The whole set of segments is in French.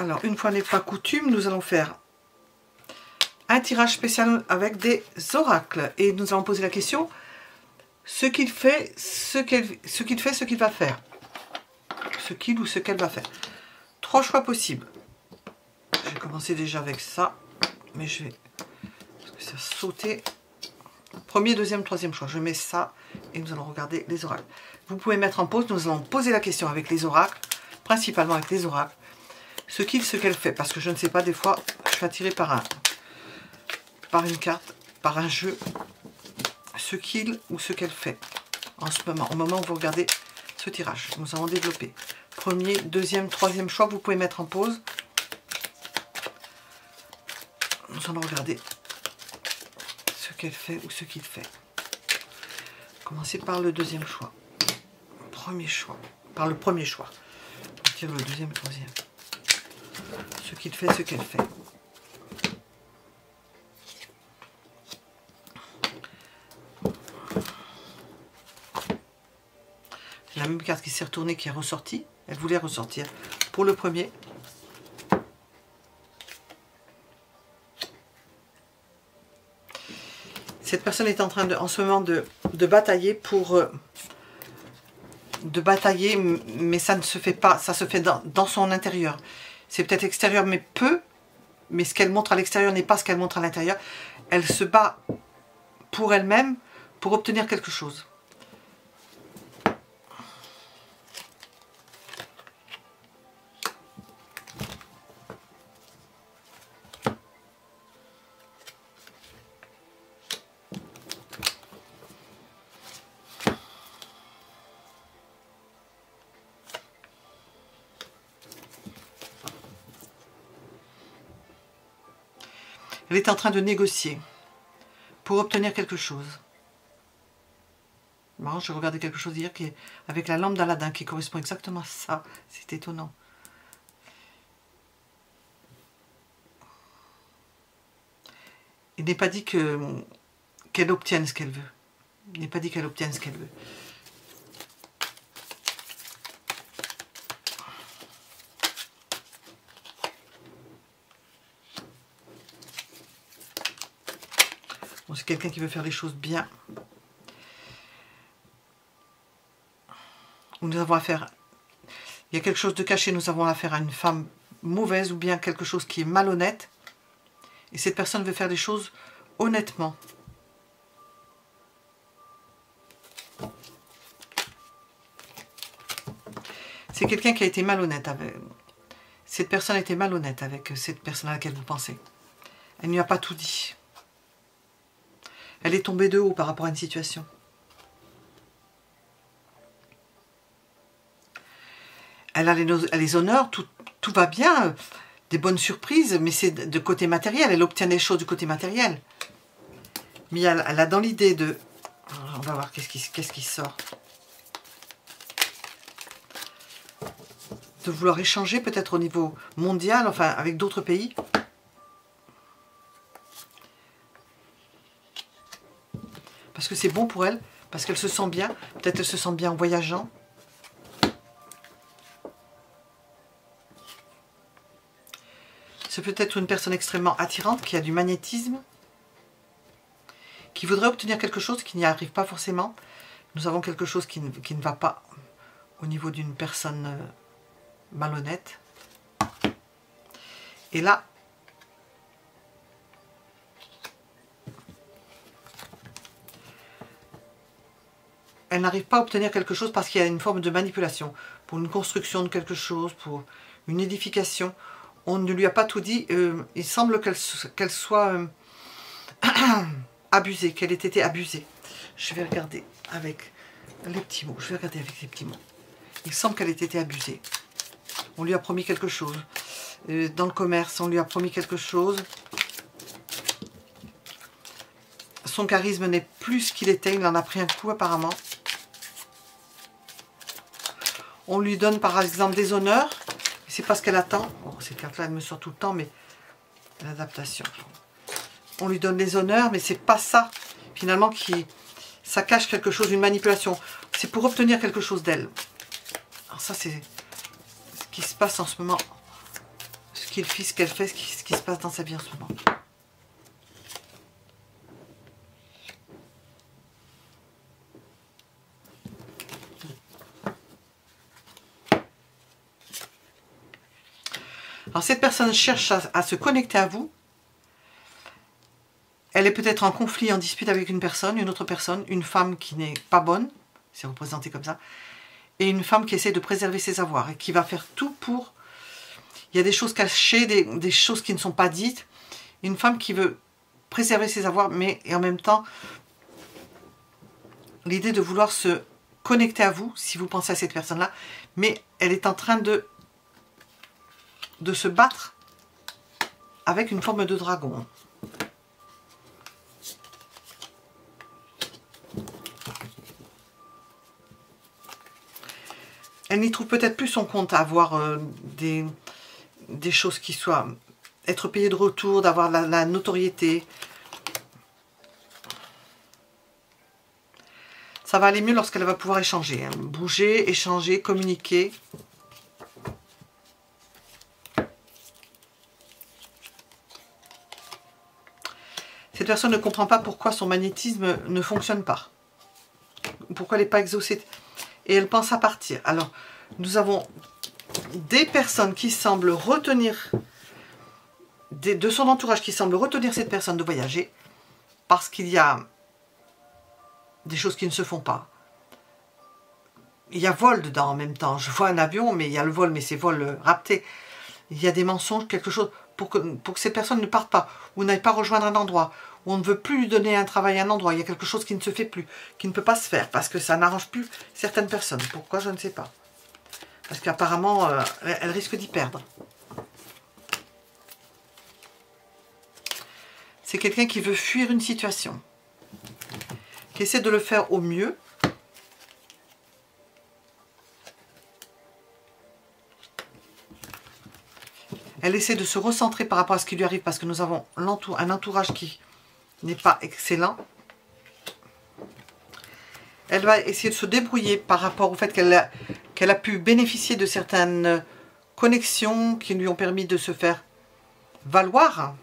Alors, une fois n'est pas coutume, nous allons faire un tirage spécial avec des oracles. Et nous allons poser la question, ce qu'il fait, ce qu'il va faire. Ce qu'il ou ce qu'elle va faire. 3 choix possibles. Je vais commencer déjà avec ça. Mais je vais... Parce que ça a sauté. Premier, deuxième, troisième choix. Je mets ça et nous allons regarder les oracles. Vous pouvez mettre en pause. Nous allons poser la question avec les oracles. Principalement avec les oracles. Ce qu'il, ce qu'elle fait. Parce que je ne sais pas, des fois, je suis attirée par une carte, par un jeu. Ce qu'il ou ce qu'elle fait. En ce moment, au moment où vous regardez ce tirage. Nous allons développer. Premier, deuxième, troisième choix. Vous pouvez mettre en pause. Nous allons regarder ce qu'elle fait ou ce qu'il fait. Commencez par le deuxième choix. Premier choix. Par le premier choix. On tire le deuxième, troisième. Ce qu'il fait, ce qu'elle fait. La même carte qui s'est retournée, qui est ressortie. Elle voulait ressortir pour le premier. Cette personne est en train en ce moment de batailler pour... de batailler, mais ça ne se fait pas. Ça se fait dans son intérieur. C'est peut-être extérieur, mais peu. Mais ce qu'elle montre à l'extérieur n'est pas ce qu'elle montre à l'intérieur. Elle se bat pour elle-même, pour obtenir quelque chose. Elle est en train de négocier pour obtenir quelque chose. Marrant, je regardais quelque chose hier qui est avec la lampe d'Aladin qui correspond exactement à ça. C'est étonnant. Il n'est pas dit qu'elle obtienne ce qu'elle veut. Il n'est pas dit qu'elle obtienne ce qu'elle veut. Bon, c'est quelqu'un qui veut faire les choses bien. Nous avons affaire... Il y a quelque chose de caché, nous avons affaire à une femme mauvaise ou bien quelque chose qui est malhonnête. Et cette personne veut faire des choses honnêtement. C'est quelqu'un qui a été malhonnête avec... Cette personne a été malhonnête avec cette personne à laquelle vous pensez. Elle ne lui a pas tout dit. Elle est tombée de haut par rapport à une situation. Elle a les honneurs, tout va bien, des bonnes surprises, mais c'est de côté matériel. Elle obtient des choses du côté matériel. Mais elle a dans l'idée de... On va voir qu'est-ce qui sort. De vouloir échanger peut-être au niveau mondial, enfin avec d'autres pays. Parce que c'est bon pour elle, parce qu'elle se sent bien. Peut-être elle se sent bien en voyageant. C'est peut-être une personne extrêmement attirante, qui a du magnétisme, qui voudrait obtenir quelque chose, qui n'y arrive pas forcément. Nous avons quelque chose qui ne va pas au niveau d'une personne malhonnête. Et là, elle n'arrive pas à obtenir quelque chose parce qu'il y a une forme de manipulation. Pour une construction de quelque chose, pour une édification. On ne lui a pas tout dit. Il semble qu'elle soit abusée, qu'elle ait été abusée. Je vais regarder avec les petits mots. Il semble qu'elle ait été abusée. On lui a promis quelque chose. Dans le commerce, on lui a promis quelque chose. Son charisme n'est plus ce qu'il était. Il en a pris un coup apparemment. On lui donne par exemple des honneurs. C'est pas ce qu'elle attend. Bon, cette carte-là, elle me sort tout le temps, mais l'adaptation. On lui donne les honneurs, mais c'est pas ça, finalement, ça cache quelque chose, une manipulation. C'est pour obtenir quelque chose d'elle. Alors ça, c'est ce qui se passe en ce moment. Ce qu'il fait, ce qu'elle fait, ce qui se passe dans sa vie en ce moment. Alors cette personne cherche à se connecter à vous. Elle est peut-être en conflit, en dispute avec une autre personne, une femme qui n'est pas bonne, c'est représenté comme ça, et une femme qui essaie de préserver ses avoirs et qui va faire tout pour... Il y a des choses cachées, des choses qui ne sont pas dites. Une femme qui veut préserver ses avoirs, mais et en même temps, l'idée de vouloir se connecter à vous, si vous pensez à cette personne-là, mais elle est en train de se battre avec une forme de dragon. Elle n'y trouve peut-être plus son compte à avoir des choses qui soient... être payée de retour, d'avoir la notoriété. Ça va aller mieux lorsqu'elle va pouvoir échanger. Hein. Bouger, échanger, communiquer. Cette personne ne comprend pas pourquoi son magnétisme ne fonctionne pas. Pourquoi elle n'est pas exaucée. Et elle pense à partir. Alors, nous avons des personnes qui semblent retenir, de son entourage qui semblent retenir cette personne de voyager, parce qu'il y a des choses qui ne se font pas. Il y a vol dedans en même temps. Je vois un avion, mais il y a le vol, mais c'est vol rapté. Il y a des mensonges, quelque chose, pour que cette personne ne parte pas, ou n'aille pas rejoindre un endroit, où on ne veut plus lui donner un travail à un endroit. Il y a quelque chose qui ne se fait plus, qui ne peut pas se faire, parce que ça n'arrange plus certaines personnes. Pourquoi, je ne sais pas. Parce qu'apparemment, elle risque d'y perdre. C'est quelqu'un qui veut fuir une situation, qui essaie de le faire au mieux. Elle essaie de se recentrer par rapport à ce qui lui arrive, parce que nous avons un entourage qui n'est pas excellent. Elle va essayer de se débrouiller par rapport au fait qu'elle a pu bénéficier de certaines connexions qui lui ont permis de se faire valoir.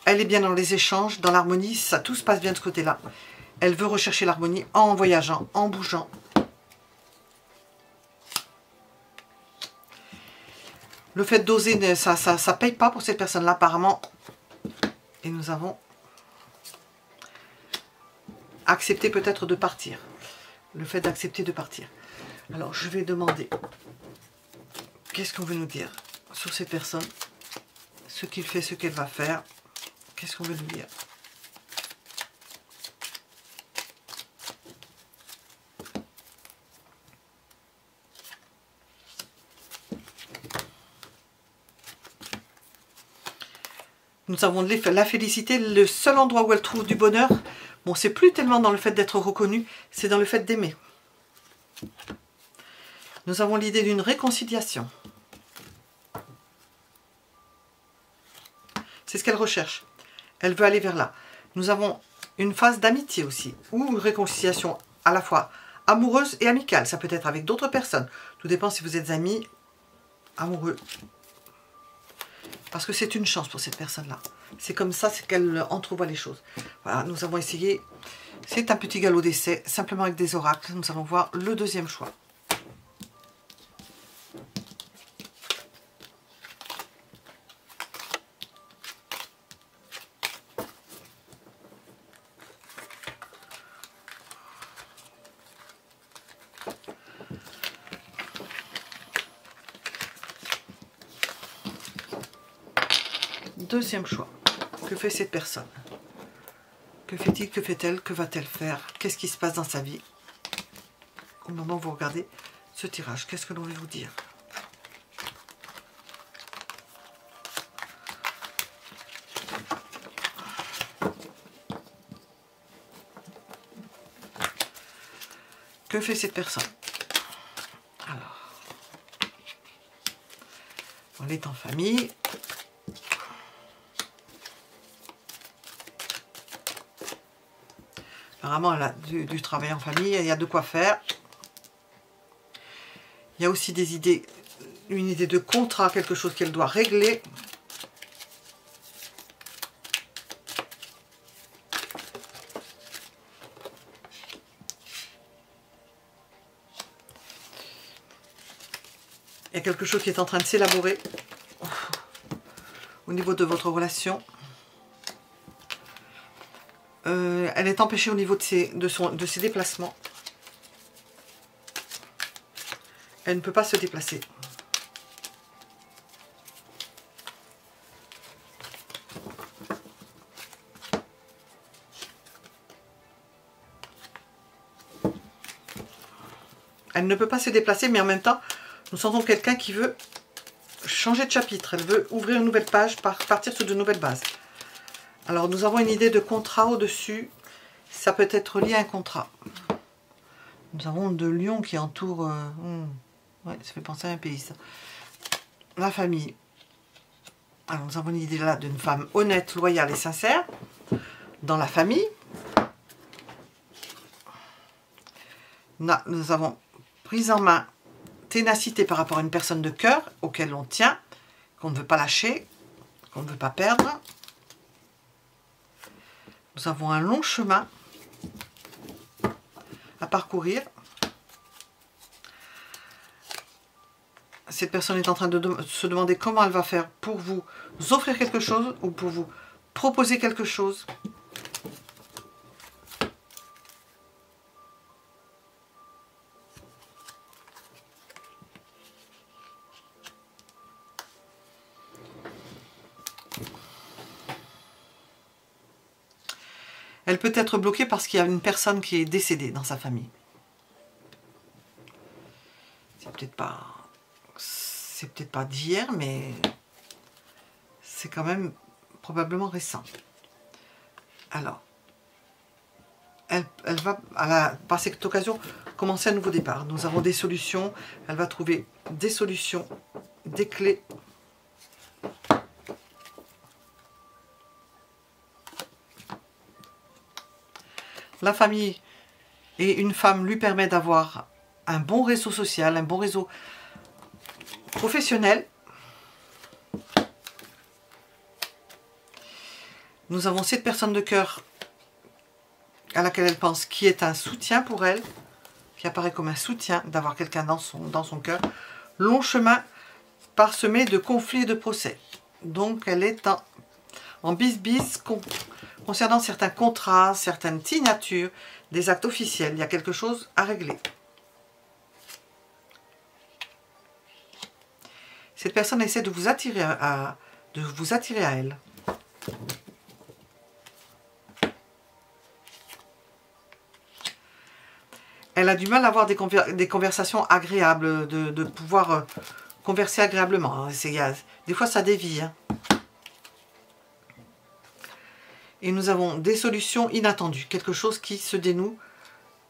Elle est bien dans les échanges, dans l'harmonie, ça tout se passe bien de ce côté-là. Elle veut rechercher l'harmonie en voyageant, en bougeant. Le fait d'oser, ça ne paye pas pour cette personne-là apparemment. Et nous avons accepté peut-être de partir. Le fait d'accepter de partir. Alors je vais demander, qu'est-ce qu'on veut nous dire sur ces personnes? Ce qu'il fait, ce qu'elle va faire. Qu'est-ce qu'on veut nous dire? Nous avons la félicité, le seul endroit où elle trouve du bonheur. Bon, c'est plus tellement dans le fait d'être reconnue, c'est dans le fait d'aimer. Nous avons l'idée d'une réconciliation. C'est ce qu'elle recherche. Elle veut aller vers là. Nous avons une phase d'amitié aussi, ou une réconciliation à la fois amoureuse et amicale. Ça peut être avec d'autres personnes. Tout dépend si vous êtes amis, amoureux. Parce que c'est une chance pour cette personne-là. C'est comme ça, c'est qu'elle entrevoit les choses. Voilà, nous avons essayé. C'est un petit galop d'essai, simplement avec des oracles. Nous allons voir le deuxième choix. Deuxième choix. Que fait cette personne? Que fait-il? Que fait-elle? Que va-t-elle faire? Qu'est-ce qui se passe dans sa vie? Au moment où vous regardez ce tirage, qu'est-ce que l'on veut vous dire? Que fait cette personne? Alors, on est en famille. Apparemment, elle a du travail en famille, il y a de quoi faire. Il y a aussi des idées une idée de contrat, quelque chose qu'elle doit régler. Il y a quelque chose qui est en train de s'élaborer au niveau de votre relation. Elle est empêchée au niveau de ses déplacements. Elle ne peut pas se déplacer. Elle ne peut pas se déplacer, mais en même temps, nous sentons quelqu'un qui veut changer de chapitre. Elle veut ouvrir une nouvelle page, partir sur de nouvelles bases. Alors, nous avons une idée de contrat au-dessus. Ça peut être lié à un contrat. Nous avons deux lions qui entourent... ouais, ça fait penser à un pays, ça. La famille. Alors, nous avons une idée là d'une femme honnête, loyale et sincère. Dans la famille. Là, nous avons prise en main, ténacité par rapport à une personne de cœur auquel on tient, qu'on ne veut pas lâcher, qu'on ne veut pas perdre. Nous avons un long chemin à parcourir. Cette personne est en train de se demander comment elle va faire pour vous offrir quelque chose ou pour vous proposer quelque chose. Elle peut être bloquée parce qu'il y a une personne qui est décédée dans sa famille. C'est peut-être pas d'hier, mais c'est quand même probablement récent. Alors, elle va, par cette occasion, commencer un nouveau départ. Nous avons des solutions. Elle va trouver des solutions, des clés. La famille et une femme lui permet d'avoir un bon réseau social, un bon réseau professionnel. Nous avons cette personne de cœur à laquelle elle pense, qui est un soutien pour elle, qui apparaît comme un soutien d'avoir quelqu'un dans son cœur. Long chemin parsemé de conflits et de procès. Donc elle est en bis-bis concernant certains contrats, certaines signatures, des actes officiels. Il y a quelque chose à régler. Cette personne essaie de vous attirer à elle. Elle a du mal à avoir des conversations agréables, de pouvoir converser agréablement. Des fois, ça dévie. Hein. Et nous avons des solutions inattendues. Quelque chose qui se dénoue.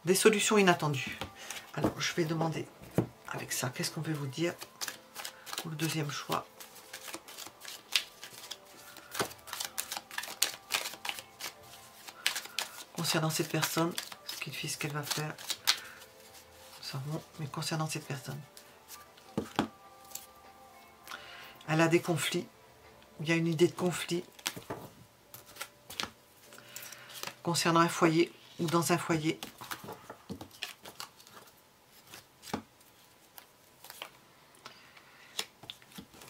Des solutions inattendues. Alors, je vais demander avec ça, qu'est-ce qu'on peut vous dire pour le deuxième choix. Concernant cette personne, ce qu'il fait, ce qu'elle va faire. Nous savons, mais concernant cette personne. Elle a des conflits. Il y a une idée de conflit. Concernant un foyer ou dans un foyer.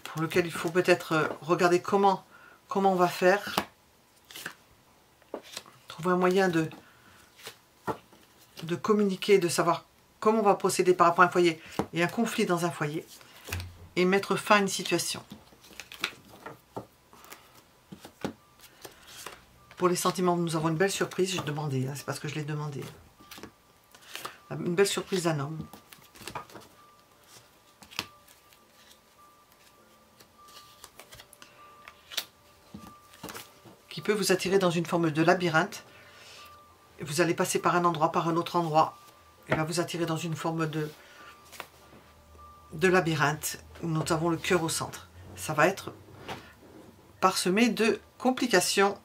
Pour lequel il faut peut-être regarder comment on va faire. Trouver un moyen de communiquer, de savoir comment on va procéder par rapport à un foyer et un conflit dans un foyer. Et mettre fin à une situation. Pour les sentiments, nous avons une belle surprise. J'ai demandé, hein, c'est parce que je l'ai demandé. Une belle surprise d'un homme. Qui peut vous attirer dans une forme de labyrinthe. Vous allez passer par un endroit, par un autre endroit. Il va vous attirer dans une forme de labyrinthe où nous avons le cœur au centre. Ça va être parsemé de complications,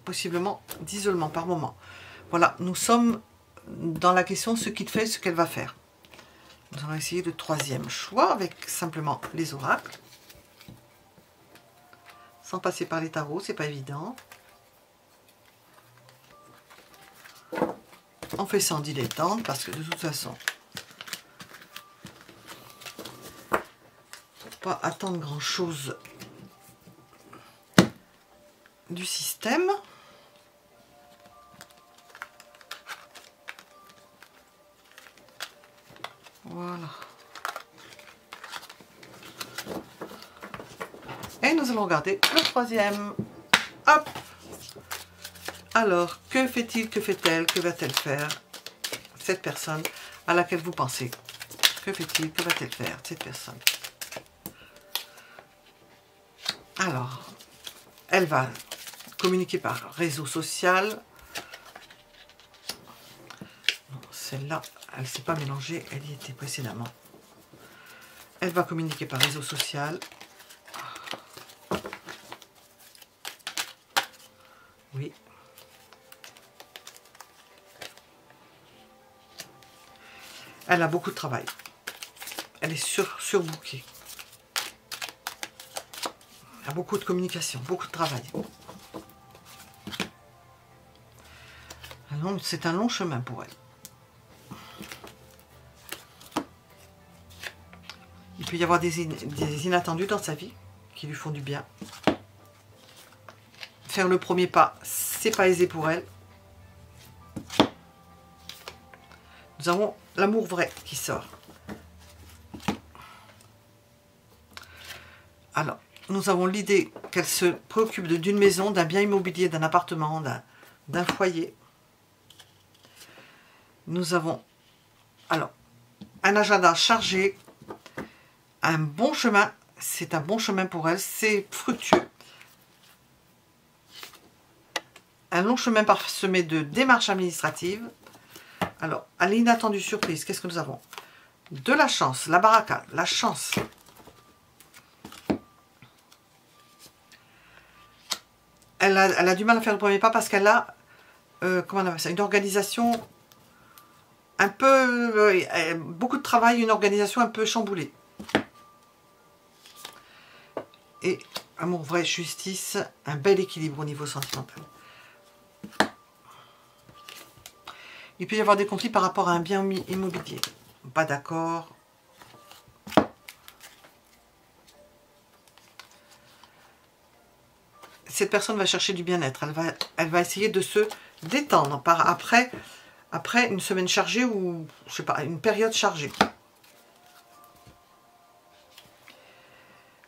possiblement d'isolement par moment. Voilà, nous sommes dans la question ce qu'il fait, ce qu'elle va faire. Nous allons essayer le troisième choix avec simplement les oracles. Sans passer par les tarots, c'est pas évident. On fait ça en dilettante parce que de toute façon, faut pas attendre grand chose du système. Voilà. Et nous allons regarder le troisième. Hop. Alors, que fait-il, que fait-elle, que va-t-elle faire, cette personne à laquelle vous pensez? Que fait-il, que va-t-elle faire, cette personne? Alors, elle va communiquer par réseau social. Celle-là, elle ne s'est pas mélangée, elle y était précédemment. Elle va communiquer par réseau social. Oui. Elle a beaucoup de travail. Elle est surbookée. Elle a beaucoup de communication, beaucoup de travail. C'est un long chemin pour elle. Il peut y avoir des inattendus dans sa vie qui lui font du bien. Faire le premier pas, c'est pas aisé pour elle. Nous avons l'amour vrai qui sort. Alors, nous avons l'idée qu'elle se préoccupe d'une maison, d'un bien immobilier, d'un appartement, d'un foyer. Nous avons alors un agenda chargé, un bon chemin. C'est un bon chemin pour elle, c'est fructueux. Un long chemin parsemé de démarches administratives. Alors, à l'inattendue surprise, qu'est-ce que nous avons? De la chance, la baraka, la chance. Elle a du mal à faire le premier pas parce qu'elle a, comment on appelle ça, une organisation un peu, beaucoup de travail, une organisation un peu chamboulée. Et amour vrai, justice, un bel équilibre au niveau sentimental. Il peut y avoir des conflits par rapport à un bien immobilier. Pas d'accord. Cette personne va chercher du bien-être. Elle va essayer de se détendre après une semaine chargée ou, je sais pas, une période chargée.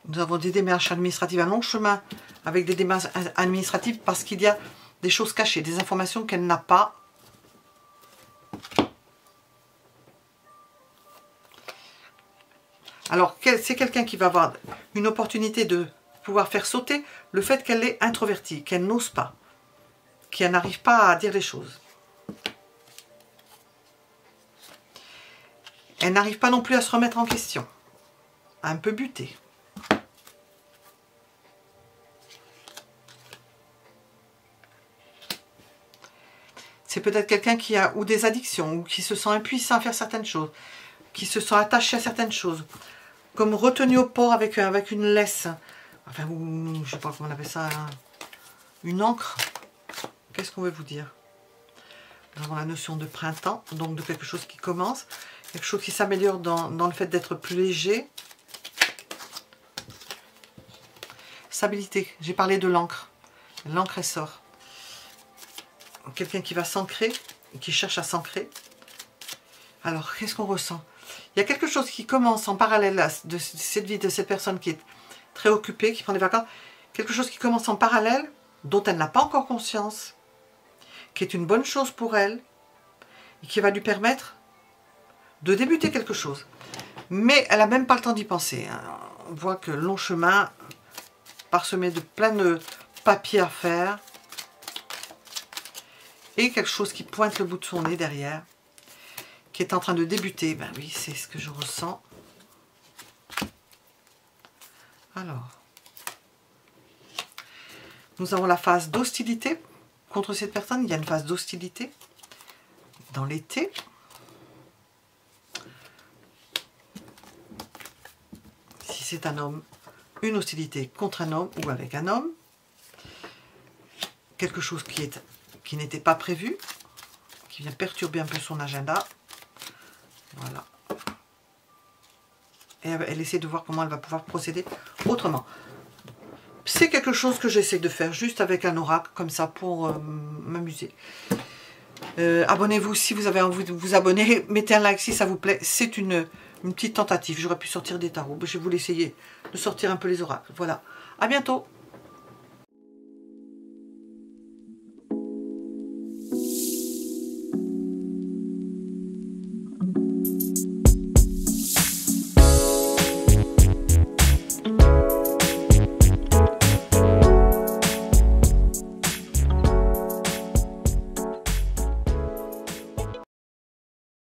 Nous avons des démarches administratives, un long chemin avec des démarches administratives parce qu'il y a des choses cachées, des informations qu'elle n'a pas. Alors, c'est quelqu'un qui va avoir une opportunité de pouvoir faire sauter le fait qu'elle est introvertie, qu'elle n'ose pas, qu'elle n'arrive pas à dire les choses. Elle n'arrive pas non plus à se remettre en question, un peu butée. C'est peut-être quelqu'un qui a ou des addictions, ou qui se sent impuissant à faire certaines choses, qui se sent attaché à certaines choses, comme retenu au port avec une laisse, enfin, ou je sais pas comment on appelle ça, une encre. Qu'est-ce qu'on veut vous dire? Nous avons la notion de printemps, donc de quelque chose qui commence, quelque chose qui s'améliore dans le fait d'être plus léger. Stabilité, j'ai parlé de l'encre. L'encre, elle sort. Quelqu'un qui va s'ancrer, qui cherche à s'ancrer. Alors, qu'est-ce qu'on ressent? Il y a quelque chose qui commence en parallèle de cette vie de cette personne qui est très occupée, qui prend des vacances. Quelque chose qui commence en parallèle, dont elle n'a pas encore conscience, qui est une bonne chose pour elle, et qui va lui permettre de débuter quelque chose. Mais elle n'a même pas le temps d'y penser. On voit que long chemin, parsemé de plein de papiers à faire, et quelque chose qui pointe le bout de son nez derrière, qui est en train de débuter. Ben oui, c'est ce que je ressens. Alors, nous avons la phase d'hostilité contre cette personne. Il y a une phase d'hostilité dans l'été. Ici, c'est un homme. Une hostilité contre un homme ou avec un homme. Quelque chose qui n'était pas prévu, qui vient perturber un peu son agenda. Voilà. Et elle essaie de voir comment elle va pouvoir procéder autrement. C'est quelque chose que j'essaie de faire juste avec un oracle, comme ça, pour m'amuser. Abonnez-vous si vous avez envie de vous abonner. Mettez un like si ça vous plaît. C'est une petite tentative. J'aurais pu sortir des tarots. Je vais vous l'essayer de sortir un peu les oracles. Voilà. À bientôt.